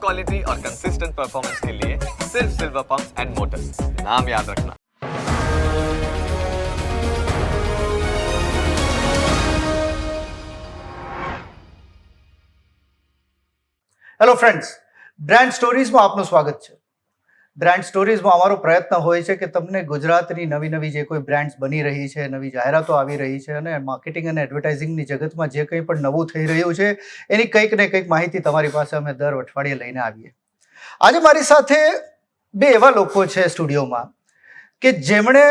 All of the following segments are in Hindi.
क्वालिटी और कंसिस्टेंट परफॉर्मेंस के लिए सिर्फ सिल्वर पंप्स एंड मोटर्स, नाम याद रखना। હેલો ફ્રેન્ડ્સ, બ્રાન્ડ સ્ટોરીઝમાં આપનું સ્વાગત છે. બ્રાન્ડ સ્ટોરીઝમાં અમારો પ્રયત્ન હોય છે કે તમને ગુજરાતની નવી નવી જે કોઈ બ્રાન્ડ્સ બની રહી છે, નવી જાહેરાતો આવી રહી છે અને માર્કેટિંગ અને એડવર્ટાઇઝિંગની જગતમાં જે કંઈ પણ નવું થઈ રહ્યું છે એની કંઈક ને કંઈક માહિતી તમારી પાસે અમે દર અઠવાડિયે લઈને આવીએ. આજે મારી સાથે બે એવા લોકો છે સ્ટુડિયોમાં કે જેમણે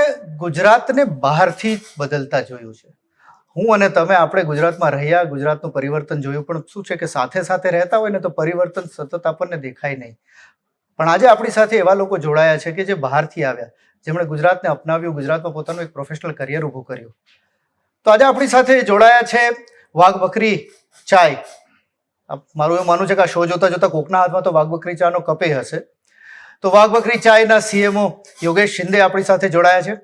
ગુજરાતને બહારથી બદલતા જોયું છે. હું અને તમે આપણે ગુજરાતમાં રહ્યા, ગુજરાતનું પરિવર્તન જોયું, પણ શું છે કે સાથે સાથે રહેતા હોય ને તો પરિવર્તન સતત આપણને દેખાય નહીં. પણ આજે આપણી સાથે એવા લોકો જોડાયા છે કે જે બહારથી આવ્યા, જેમણે ગુજરાતને અપનાવ્યું, ગુજરાતમાં પોતાનું એક પ્રોફેશનલ કરિયર ઊભું કર્યું. તો આજે આપણી સાથે જોડાયા છે વાઘ બકરી ચાય. મારું એવું માનવું છે કે આ શો જોતા જોતા કોકના હાથમાં તો વાઘ બકરી ચાનો કપે હશે. તો વાઘ બકરી ચાયના સીએમઓ યોગેશ શિંદે આપણી સાથે જોડાયા છે.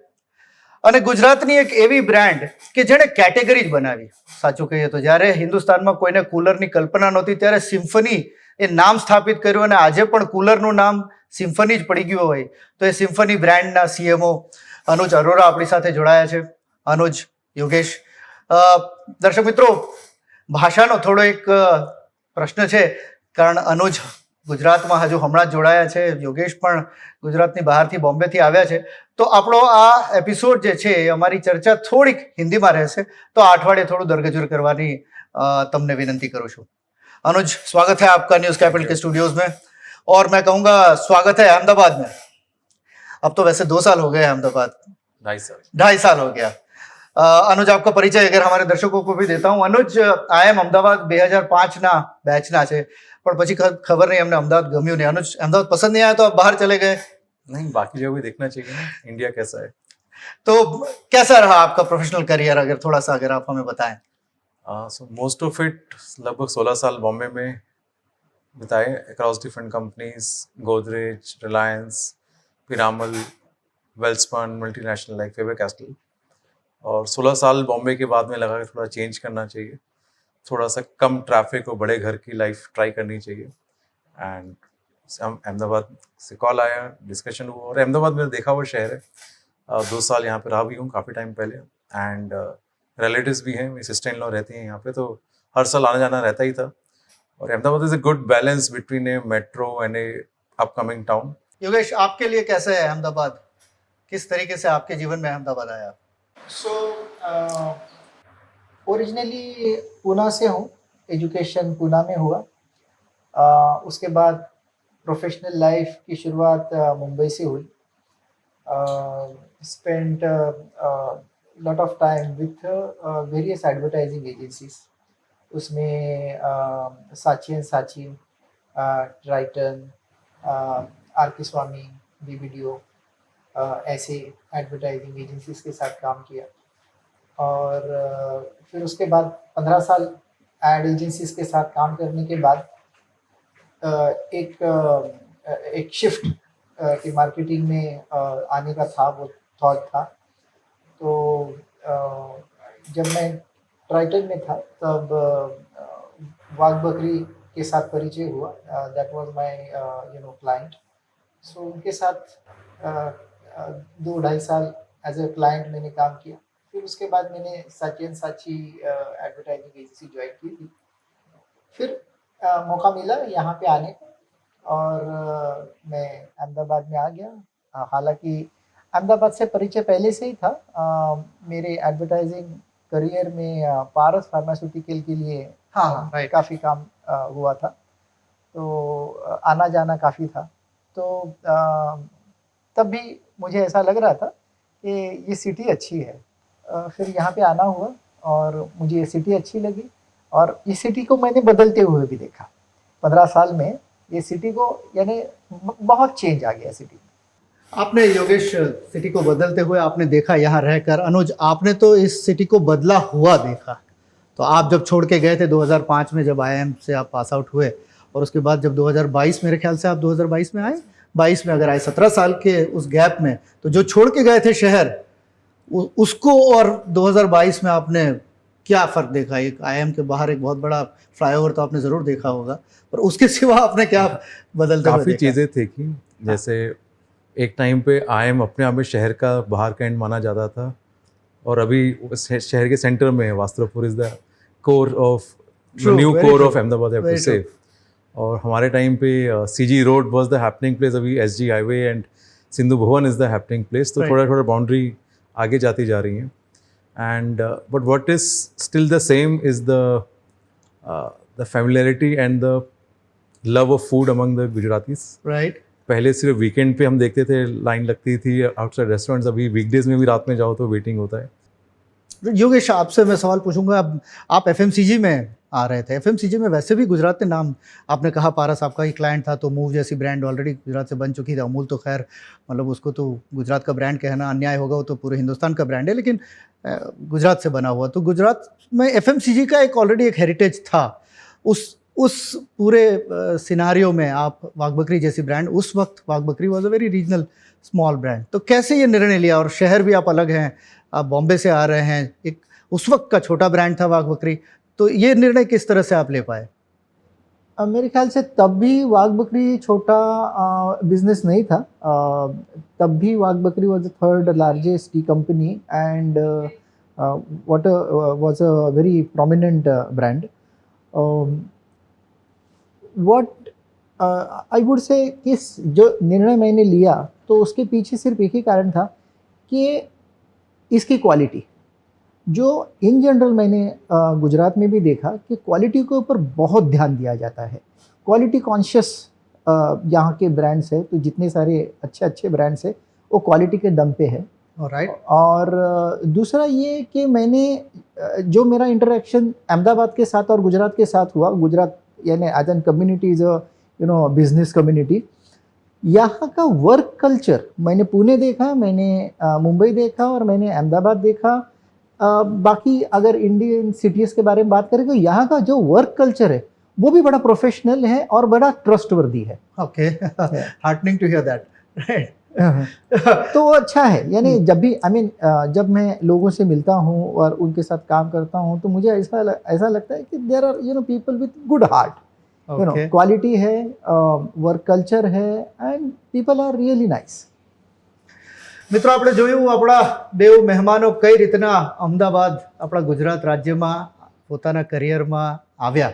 અને ગુજરાતની એક એવી બ્રાન્ડ કે જેણે કેટેગરી જ બનાવી. સાચું કહીએ તો જ્યારે હિન્દુસ્તાનમાં કોઈને કુલરની કલ્પના નહોતી ત્યારે સિમ્ફની એ નામ સ્થાપિત કર્યું અને આજે પણ કુલરનું નામ સિમ્ફની જ પડી ગયું હોય તો એ સિમ્ફની બ્રાન્ડના સીએમઓ અનુજ અરોરા આપણી સાથે જોડાયા છે. અનુજ, યોગેશ, દર્શક મિત્રો, ભાષાનો થોડો એક પ્રશ્ન છે કારણ અનુજ ગુજરાતમાં હજુ હમણાં જ જોડાયા છે, યોગેશ પણ ગુજરાતની બહારથી બોમ્બેથી આવ્યા છે. તો આપણો આ એપિસોડ જે છે અમારી ચર્ચા થોડીક હિન્દીમાં રહેશે, તો આ અઠવાડિયે થોડું દરગજુર કરવાની તમને विनती करूँ છું. अनुज, स्वागत है आपका न्यूज़ कैपिटल के स्टूडियोज में, और मैं कहूँगा स्वागत है अहमदाबाद में. अब तो वैसे 2 साल हो गए अहमदाबाद, 2.5 साल हो गया. अनुज, आपका परिचय अगर हमारे दर्शकों को भी देता हूँ. अनुज आईएम अहमदाबाद 2005 बैचना છે, પણ પછી ખબર नहीं हमने अहमदाबाद गम्યું नहीं. अनुज, अहमदाबाद पसंद नहीं आया तो आप बाहर चले गए? नहीं, बाकी जगह भी देखना चाहिए ना, इंडिया कैसा है. तो कैसा रहा आपका प्रोफेशनल करियर, अगर थोड़ा सा अगर आप हमें बताएं. सो मोस्ट ऑफ इट लगभग 16 साल बॉम्बे में बिताए across different companies, Godrej, Reliance, Piramal, Welspun, multinational like Faber Castell. और 16 साल बॉम्बे के बाद में लगा कि थोड़ा चेंज करना चाहिए, थोड़ा सा कम ट्रैफिक और बड़े घर की लाइफ ट्राई करनी चाहिए. एंड हम अहमदाबाद से कॉल आया, डिस्कशन हुआ, और अहमदाबाद मेरा देखा हुआ शहर है. 2 साल यहाँ पे रहा भी हूँ काफ़ी टाइम पहले. एंड रिलेटिव्स भी हैं, मेरी सिस्टर इन लॉ रहती हैं यहाँ पे, तो हर साल आना जाना रहता ही था. और Ahmedabad is a good balance between A metro and A upcoming town. Yogesh, आपके लिए कैसे है अहमदाबाद? किस तरीके से आपके जीवन में अहमदाबाद आया? सो ओरिजिनली पूना से हूँ, एजुकेशन पूना में हुआ. उसके बाद प्रोफेशनल लाइफ की शुरुआत मुंबई से हुई. Spent lot of time with various advertising agencies. उसमें साची एंड साची, ट्राइटन, आर के स्वामी, बी वीडियो, ऐसे एडवर्टाइजिंग एजेंसीज के साथ काम किया. और फिर उसके बाद 15 साल एड एजेंसीज के साथ काम करने के बाद एक शिफ्ट कि मार्केटिंग में आने का था, वो थॉट था. तो जब मैं ट्राइटन में था तब वाघ बकरी के साथ परिचय हुआ. That was my client. So उनके साथ 2-2.5 साल एज ए क्लाइंट मैंने काम किया. फिर उसके बाद मैंने साची एंड साची एडवर्टाइजिंग एजेंसी ज्वाइन की थी. फिर मौका मिला यहाँ पे आने का और मैं अहमदाबाद में आ गया. हालांकि अहमदाबाद से परिचय पहले से ही था. मेरे एडवर्टाइजिंग करियर में पारस फार्मास्यूटिकल के लिए काफ़ी काम हुआ था, तो आना जाना काफ़ी था. तो तब भी मुझे ऐसा लग रहा था कि ये सिटी अच्छी है. फिर यहाँ पे आना हुआ और मुझे ये सिटी अच्छी लगी, और इस सिटी को मैंने बदलते हुए भी देखा. 15 साल में ये सिटी को, यानी बहुत चेंज आ गया सिटी. आपने योगेश सिटी को बदलते हुए आपने देखा यहाँ रहकर. अनुज, आपने तो इस सिटी को बदला हुआ देखा. तो आप जब छोड़ के गए थे 2005 में, जब आईआईएम से आप पास आउट हुए, और उसके बाद जब 2022 मेरे ख्याल से आप 2022 में आए, 22 में अगर आए, 17 साल के उस गैप में, तो जो छोड़ के गए थे शहर, उसको और 2022 में आपने क्या फ़र्क देखा? एक आईएम के बाहर एक बहुत बड़ा फ्लाईओवर तो आपने ज़रूर देखा होगा, पर उसके सिवा आपने क्या बदलते हुए काफ़ी देखा। चीज़ें थी कि जैसे एक टाइम पे आईएम अपने आप में शहर का बाहर का एंड माना जाता था, और अभी शहर के सेंटर में है। Vastrapur is the core of True, new very core true, of Ahmedabad, I have very to say. और हमारे टाइम पे CG road was the happening place, अभी SG highway and Sindhu Bhavan is the happening place. तो Right. थोड़ा थोड़ा बाउंड्री आगे जाती जा रही है। And but what is still the same is the familiarity and the love of food among the Gujaratis. Right. पहले सिर्फ वीकेंड पे हम देखते थे लाइन लगती थी आउटसाइड रेस्टोरेंट्स, अभी वीकडेज में भी रात में जाओ तो वेटिंग होता है। योगेश, आपसे मैं सवाल पूछूंगा। अब आप एफएमसीजी में आ रहे थे। एफएमसीजी में वैसे भी गुजरात ने नाम, आपने कहा पारस आपका ही क्लाइंट था, तो मूव जैसी ब्रांड ऑलरेडी गुजरात से बन चुकी थी। अमूल तो खैर मतलब उसको तो गुजरात का ब्रांड कहना अन्याय होगा, वो तो पूरे हिंदुस्तान का ब्रांड है, लेकिन गुजरात से बना हुआ। तो गुजरात में एफएमसीजी का एक ऑलरेडी एक हेरिटेज था। उस पूरे सिनारियो में आप वाघ बकरी जैसी ब्रांड, उस वक्त वाघ बकरी was a very regional small brand, तो कैसे ये निर्णय लिया? और शहर भी आप अलग हैं, आप बॉम्बे से आ रहे हैं, एक उस वक्त का छोटा ब्रांड था वाघ बकरी, तो ये निर्णय किस तरह से आप ले पाए? मेरे ख्याल से तब भी वाघ बकरी छोटा बिजनेस नहीं था। तब भी वाघ बकरी was the third largest T company and what was a very prominent brand. What I would say कि जो निर्णय मैंने लिया तो उसके पीछे सिर्फ एक ही कारण था कि इसकी क्वालिटी, जो इन जनरल मैंने गुजरात में भी देखा कि क्वालिटी के ऊपर बहुत ध्यान दिया जाता है। क्वालिटी कॉन्शियस यहाँ के ब्रांड्स है, तो जितने सारे अच्छे अच्छे ब्रांड्स है वो क्वालिटी के दम पे है। राइट। और दूसरा ये कि मैंने जो मेरा इंटरेक्शन अहमदाबाद के साथ और गुजरात के साथ हुआ, गुजरात यानी as an community is business community, यहाँ का वर्क कल्चर मैंने पुणे देखा, मैंने मुंबई देखा और मैंने अहमदाबाद देखा। बाकी अगर इंडियन सिटीज़ के बारे में बात करें तो यहाँ का जो वर्क कल्चर है वो भी बड़ा प्रोफेशनल है और बड़ा ट्रस्टवर्दी है। Okay, heartening to hear that. Right. तो वो अच्छा है। यानी जब भी जब मैं लोगों से मिलता हूँ और उनके साथ काम करता हूँ तो मुझे ऐसा लगता है कि there are people with good heart, quality है, વર્ક કલ્ચર है and people are really nice. મિત્રો, આપણે જોયું આપણા બેઉ મહેમાનો કઈ રીતના અમદાવાદ આપણા ગુજરાત રાજ્યમાં પોતાના કરિયરમાં આવ્યા.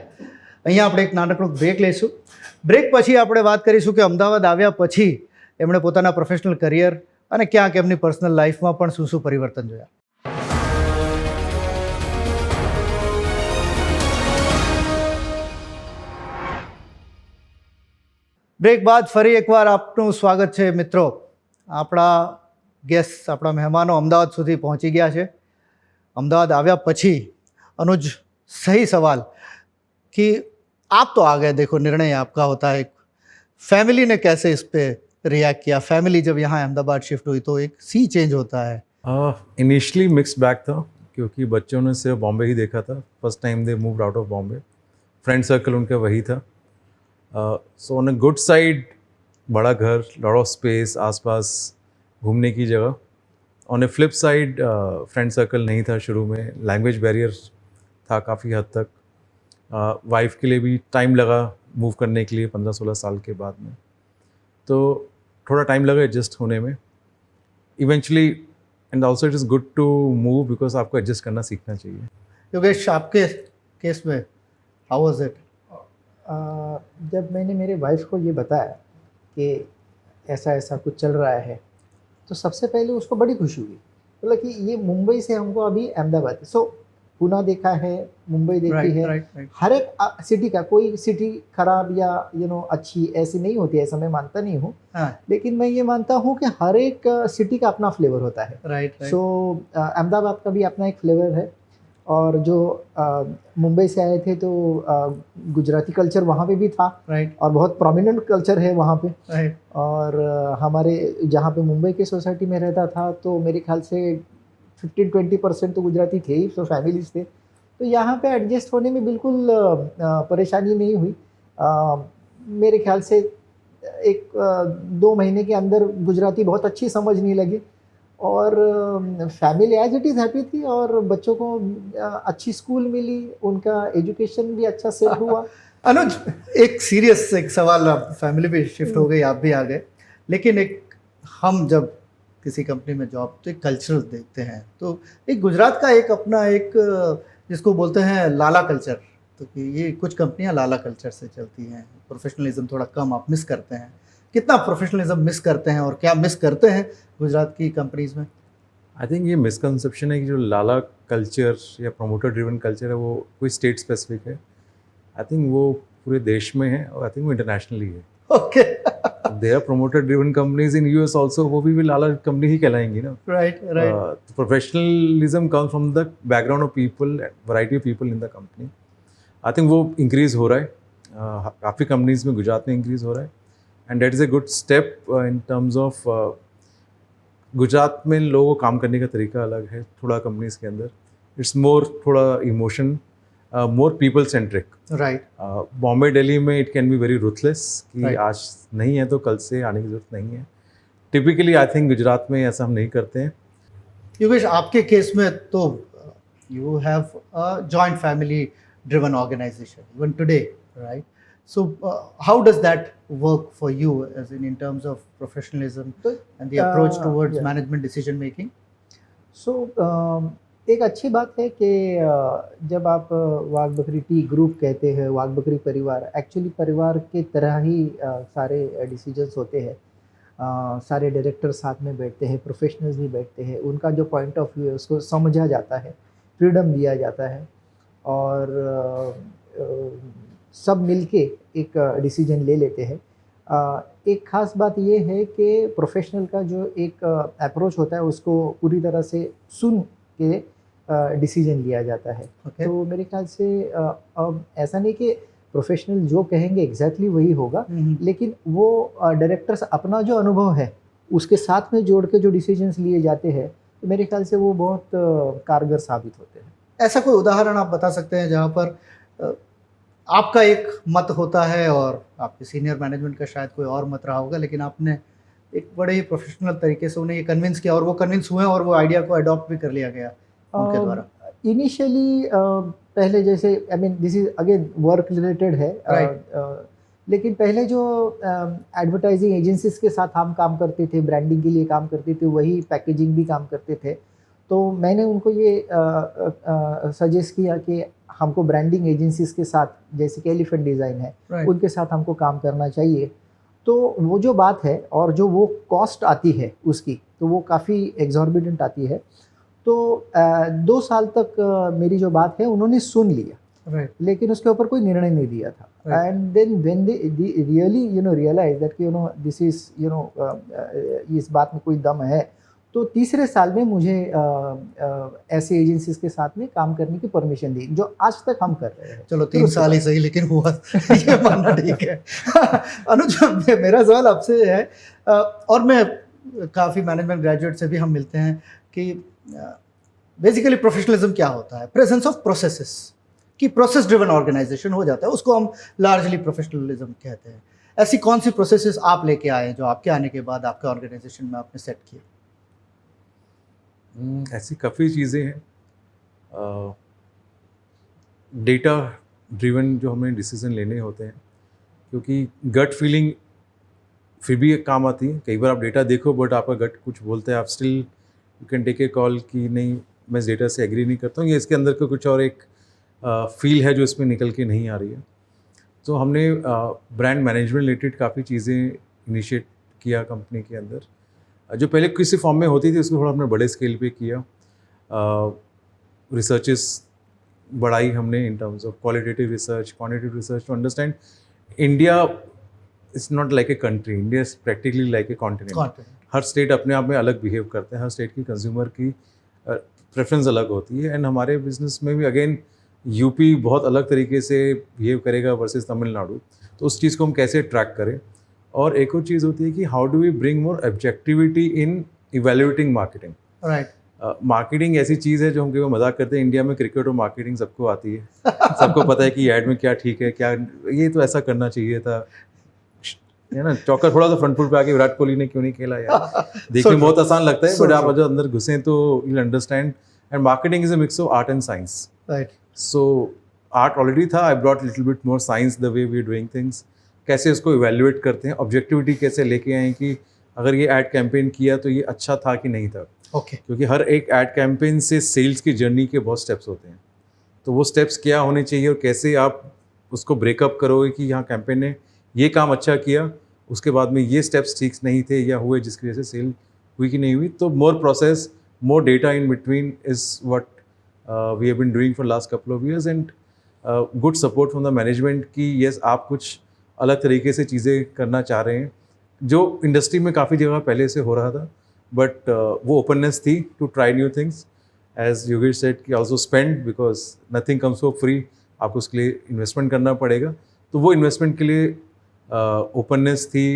અહીંયા આપણે એક નાનકડો બ્રેક લઈશું. બ્રેક પછી આપણે વાત કરીશું કે અમદાવાદ આવ્યા પછી એમણે પોતાના પ્રોફેશનલ કરિયર અને ક્યાંક એમની પર્સનલ લાઈફમાં પણ શું શું પરિવર્તન જોયા. બ્રેક બાદ ફરી એકવાર આપનું સ્વાગત છે. મિત્રો, આપણા ગેસ્ટ, આપણા મહેમાનો અમદાવાદ સુધી પહોંચી ગયા છે. અમદાવાદ આવ્યા પછી अनुज, सही सवाल कि आप तो आ गए, देखो निर्णय आपका होता है, फैमिली ने कैसे इस पे रिएक्ट किया? फैमिली जब यहाँ अहमदाबाद शिफ्ट हुई तो एक सी चेंज होता है. इनिशियली मिक्स्ड बैक था क्योंकि बच्चों ने सिर्फ बॉम्बे ही देखा था. First time they moved out of Bombay. Friend circle उनका वही था. So on a good side, बड़ा घर, लॉट ऑफ स्पेस, आसपास घूमने की जगह. On A flip side, friend circle नहीं था शुरू में. लैंग्वेज बैरियर था काफ़ी हद तक. वाइफ के लिए भी टाइम लगा मूव करने के लिए 15-16 साल के बाद में. तो थोड़ा टाइम लगा एडजस्ट होने में. Eventually, and also it is good to move because आपको एडजस्ट करना सीखना चाहिए. योगेश, आपके केस में हाउ वाज इट? जब मैंने मेरे वाइफ को ये बताया कि ऐसा ऐसा कुछ चल रहा है तो सबसे पहले उसको बड़ी खुशी हुई. बोला कि ये मुंबई से हमको अभी अहमदाबाद, सो पुणे देखा है, मुंबई देखी है. right. हर एक सिटी का, कोई सिटी खराब या अच्छी ऐसी नहीं होती, ऐसा मैं मानता नहीं हूँ. लेकिन मैं ये मानता हूँ कि हर एक सिटी का अपना फ्लेवर होता है. राइट. सो अहमदाबाद का भी अपना एक फ्लेवर है. और जो मुंबई से आए थे तो गुजराती कल्चर वहाँ पे भी था. राइट. और बहुत प्रोमिनेंट कल्चर है वहाँ पे. राइट. और हमारे जहाँ पे मुंबई के सोसाइटी में रहता था तो मेरे ख्याल से 15-20% तो गुजराती थे ही, तो फैमिलीज थे. तो यहाँ पे एडजस्ट होने में बिल्कुल परेशानी नहीं हुई. मेरे ख्याल से 1-2 महीने के अंदर गुजराती बहुत अच्छी समझने लगी. और family as it is happy थी और बच्चों को अच्छी स्कूल मिली, उनका एजुकेशन भी अच्छा सेट हुआ. अनुज, एक सीरियस एक सवाल, अब फैमिली पे शिफ्ट हो गई, आप भी आ गए, लेकिन एक हम जब किसी कंपनी में जॉब तो एक कल्चर देखते हैं, तो एक गुजरात का एक अपना एक जिसको बोलते हैं लाला कल्चर, तो कि ये कुछ कंपनियां लाला कल्चर से चलती हैं, प्रोफेशनलिज्म थोड़ा कम आप मिस करते हैं, कितना प्रोफेशनलिज्म मिस करते हैं और क्या मिस करते हैं गुजरात की कंपनीज में? आई थिंक ये मिसकंसेप्शन है कि जो लाला कल्चर या प्रोमोटर ड्रिवन कल्चर है वो कोई स्टेट स्पेसिफिक है। आई थिंक वो पूरे देश में है और आई थिंक वो इंटरनेशनली है। Okay, there are promoter driven companies in US also, वो भी लाला कंपनी ही कहलाएंगी ना। Right right. Professionalism comes from the background of people, variety of people in the company. I think वो इंक्रीज हो रहा है, काफ़ी कंपनीज में गुजरात में इंक्रीज हो रहा है, and that is a good step in terms of Gujarat में लोगों को काम करने का तरीका अलग है थोड़ा कंपनीज के अंदर। इट्स मोर थोड़ा emotion, more people centric. Right. Bombay Delhi में it can be very ruthless कि Right. आज नहीं है तो कल से आने की जरूरत नहीं है। टिपिकली आई थिंक गुजरात में ऐसा हम नहीं करते हैं। योगेश, आपके केस में तो you have a joint family driven organisation even today, right? So how does that work for you as in terms of professionalism and the approach towards yeah. Management decision making? So एक अच्छी बात है कि जब आप वाघ बकरी टी ग्रुप कहते हैं, वाघ बकरी परिवार, एक्चुअली परिवार के तरह ही सारे डिसीजंस होते हैं। सारे डायरेक्टर साथ में बैठते हैं, प्रोफेशनल्स भी बैठते हैं, उनका जो पॉइंट ऑफ व्यू है उसको समझा जाता है, फ्रीडम दिया जाता है और सब मिलके एक डिसीजन ले लेते हैं। एक ख़ास बात ये है कि प्रोफेशनल का जो एक अप्रोच होता है उसको पूरी तरह से सुन के डिसीजन लिया जाता है। Okay. तो मेरे ख्याल से अब ऐसा नहीं कि प्रोफेशनल जो कहेंगे एग्जैक्टली वही होगा, लेकिन वो डायरेक्टर्स अपना जो अनुभव है उसके साथ में जोड़ के जो डिसीजंस लिए जाते हैं तो मेरे ख्याल से वो बहुत कारगर साबित होते हैं। ऐसा कोई उदाहरण आप बता सकते हैं जहाँ पर आपका एक मत होता है और आपके सीनियर मैनेजमेंट का शायद कोई और मत रहा होगा, लेकिन आपने एक बड़े ही प्रोफेशनल तरीके से उन्हें ये कन्विंस किया और वो कन्विंस हुए और वो आइडिया को अडॉप्ट भी कर लिया गया उनके द्वारा? इनिशियली पहले जैसे I mean this is again work related है, लेकिन पहले जो एडवर्टाइजिंग एजेंसीज के साथ हम काम करते थे, ब्रांडिंग के लिए काम करते थे, वही पैकेजिंग भी काम करते थे, तो मैंने उनको ये सजेस्ट किया कि हमको ब्रांडिंग एजेंसीज के साथ, जैसे कि एलिफेंट डिज़ाइन है, Right. उनके साथ हमको काम करना चाहिए। तो वो जो बात है और जो वो कॉस्ट आती है उसकी, तो वो काफ़ी एग्जॉर्बिडेंट आती है। तो 2 साल तक मेरी जो बात है उन्होंने सुन लिया, राइट लेकिन उसके ऊपर कोई निर्णय नहीं दिया था। And then when they really realize that कि दिस इज इस बात में कोई दम है, तो तीसरे साल में मुझे ऐसे एजेंसीज के साथ में काम करने की परमिशन दी, जो आज तक हम कर रहे हैं। चलो 3 साल ही सही, लेकिन हुआ ये मानना ठीक है। अनुज, मेरा सवाल आपसे है और मैं काफ़ी मैनेजमेंट ग्रेजुएट से भी हम मिलते हैं कि बेसिकली प्रोफेशनलिज्म क्या होता है, प्रेजेंस ऑफ प्रोसेसेस, कि प्रोसेस ड्रिवन ऑर्गेनाइजेशन हो जाता है, उसको हम लार्जली प्रोफेशनलिज्म कहते हैं। ऐसी कौन सी प्रोसेसेस आप लेके आए जो आपके आने के बाद आपके ऑर्गेनाइजेशन में आपने सेट किए? ऐसी काफ़ी चीज़ें हैं। डेटा ड्रिवन जो हमें डिसीजन लेने होते हैं, क्योंकि गट फीलिंग फिर भी एक काम आती है। कई बार आप डेटा देखो बट आपका गट कुछ बोलता है, आप still you can take a call कि नहीं, मैं इस डेटा से एग्री नहीं करता हूँ, या इसके अंदर का कुछ और एक फील है जो इसमें निकल के नहीं आ रही है। तो हमने ब्रांड मैनेजमेंट रिलेटेड काफ़ी चीज़ें इनिशिएट किया कंपनी के अंदर, जो पहले किसी फॉर्म में होती थी उसको थोड़ा हमने बड़े स्केल पे किया। रिसर्चेस बढ़ाई हमने in terms of qualitative research, quantitative research, to understand India is not like a country, India is practically like a continent. हर स्टेट अपने आप में अलग बिहेव करते हैं, हर स्टेट की कंज्यूमर की प्रेफरेंस अलग होती है। एंड हमारे बिजनेस में भी अगेन यूपी बहुत अलग तरीके से बिहेव करेगा वर्सेस तमिलनाडु, तो उस चीज़ को हम कैसे ट्रैक करें। और एक और चीज़ होती है कि how do we bring more objectivity in evaluating marketing. Right. Marketing ऐसी चीज़ है जो हम कई बार मजाक करते हैं, इंडिया में क्रिकेट और मार्केटिंग सबको आती है, सबको पता है कि ऐड में क्या ठीक है, क्या ये तो ऐसा करना चाहिए था, है ना। चौका थोड़ा सा फ्रंट फुट पे आके विराट कोहली ने क्यों नहीं खेला यार, देखने में बहुत आसान लगता है, बट आप जब अंदर घुसें तो you understand. And marketing is a mix of art and science. Right. So art already था, I brought little bit more science the way we doing things, कैसे उसको इवेल्युएट करते हैं, ऑब्जेक्टिविटी कैसे लेके आए कि अगर ये एड कैंपेन किया तो ये अच्छा था कि नहीं था, ओके क्योंकि हर एक एड कैंपेन से सेल्स की जर्नी के बहुत स्टेप्स होते हैं, तो वो स्टेप्स क्या होने चाहिए और कैसे आप उसको ब्रेकअप करोगे कि यहाँ कैंपेन ने ये काम अच्छा किया, उसके बाद में ये स्टेप्स ठीक नहीं थे या हुए जिसकी वजह से सेल हुई कि नहीं हुई. तो more process, more data in between is what we have been doing for last couple of years, and good support from the management कि यस आप कुछ अलग तरीके से चीज़ें करना चाह रहे हैं, जो इंडस्ट्री में काफ़ी जगह पहले से हो रहा था, बट वो ओपननेस थी to try new things. As Yogesh said कि also spend, because nothing comes for free, आपको उसके लिए इन्वेस्टमेंट करना पड़ेगा. तो वो इन्वेस्टमेंट के लिए ओपननेस थी,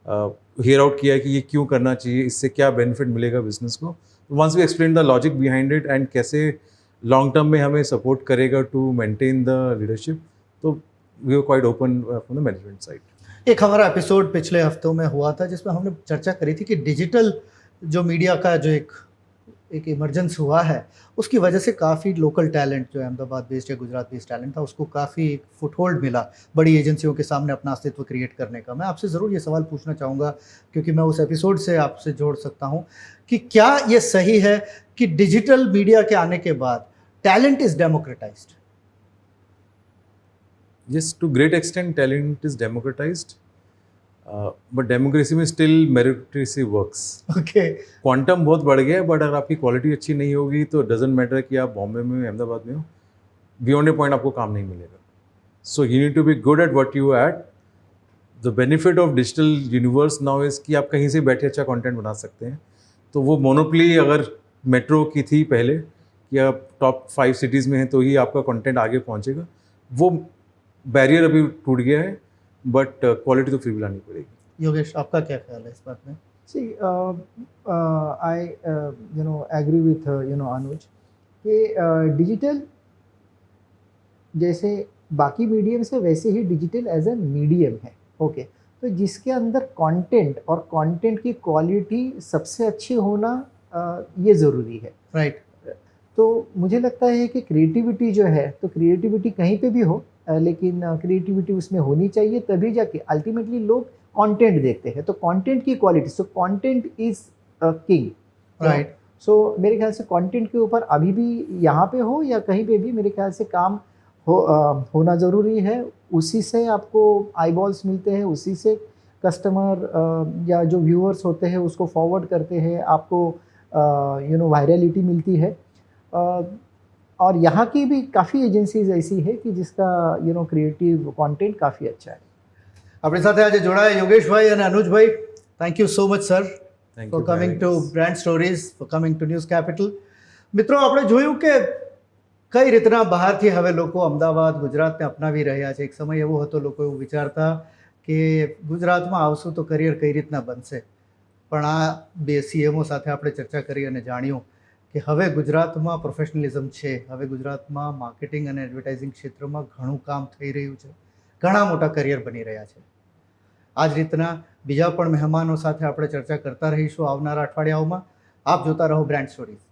हियर आउट किया कि ये क्यों करना चाहिए, इससे क्या बेनिफिट मिलेगा बिजनेस को. Once we explain the logic behind it and कैसे लॉन्ग टर्म में हमें सपोर्ट करेगा टू मेंटेन द लीडरशिप, तो we are quite open from the management side. एक हमारा एपिसोड पिछले हफ्तों में हुआ था जिसमें हमने चर्चा करी थी कि डिजिटल जो मीडिया का जो एक इमरजेंस हुआ है, उसकी वजह से काफ़ी लोकल टैलेंट जो अहमदाबाद बेस्ड या गुजरात बेस्ड टैलेंट था, उसको काफ़ी एक फुटहोल्ड मिला बड़ी एजेंसियों के सामने अपना अस्तित्व क्रिएट करने का. मैं आपसे ज़रूर ये सवाल पूछना चाहूँगा, क्योंकि मैं उस एपिसोड से आपसे जोड़ सकता हूँ कि क्या ये सही है कि डिजिटल मीडिया के आने के बाद talent is democratised? Yes, to great extent, talent is democratized, but democracy में still meritocracy works. Okay quantum बहुत बढ़ गया है, बट अगर आपकी क्वालिटी अच्छी नहीं होगी तो डजेंट मैटर कि आप बॉम्बे में हो, अहमदाबाद में हो, बियॉन्ड ए पॉइंट आपको काम नहीं मिलेगा. So you need to be good at what you at. The benefit of digital universe now is कि आप कहीं से बैठे अच्छा कंटेंट बना सकते हैं. तो वो मोनोपली अगर मेट्रो की थी पहले कि आप टॉप 5 सिटीज़ में हैं तो ही आपका कंटेंट आगे पहुंचेगा, वो बैरियर अभी टूट गया है, बट क्वालिटी तो फिर भी लानी पड़ेगी. योगेश, आपका क्या ख्याल है इस बात में? See, I agree with Anuj कि डिजिटल जैसे बाकी मीडियम से वैसे ही डिजिटल एज ए मीडियम है. ओके तो जिसके अंदर कंटेंट और कंटेंट की क्वालिटी सबसे अच्छी होना ये ज़रूरी है. राइट. तो मुझे लगता है कि क्रिएटिविटी जो है, तो क्रिएटिविटी कहीं पे भी हो, लेकिन क्रिएटिविटी उसमें होनी चाहिए, तभी जाके अल्टीमेटली लोग कंटेंट देखते हैं. तो कंटेंट की quality, so content is king. Right. So मेरे ख्याल से कंटेंट के ऊपर अभी भी यहाँ पे हो या कहीं पे भी मेरे ख्याल से काम होना ज़रूरी है. उसी से आपको आईबॉल्स मिलते हैं, उसी से कस्टमर या जो व्यूअर्स होते हैं उसको फॉरवर्ड करते हैं, आपको वायरलिटी मिलती है. और यहाँ की भी काफ़ी एजेंसीज ऐसी है कि जिसका क्रिएटिव कंटेंट काफ़ी अच्छा है. આપણી સાથે આજે જોડાયા યોગેશભાઈ અને Anujbhai. Thank you so much sir Thank for you for coming having to us. Brand stories, for coming to news capital. મિત્રો, આપણે જોયું કે કઈ રીતના બહારથી હવે લોકો અમદાવાદ, ગુજરાતને અપનાવી રહ્યા છે. એક સમય એવો હતો, લોકો એવું વિચારતા કે ગુજરાતમાં આવશું તો કરિયર કઈ રીતના બનશે. પણ આ બે સીએમઓ સાથે આપણે ચર્ચા કરી અને જાણ્યું કે હવે ગુજરાતમાં પ્રોફેશનલિઝમ છે, હવે ગુજરાતમાં માર્કેટિંગ અને એડવર્ટાઇઝિંગ ક્ષેત્રમાં ઘણું કામ થઈ રહ્યું છે, ઘણા મોટા કરિયર બની રહ્યા છે. આ જ રીતના બીજા પણ મહેમાનો સાથે આપણે ચર્ચા કરતા રહીશું આવનારા અઠવાડિયાઓમાં. આપ જોતા રહો બ્રાન્ડ સ્ટોરીઝ.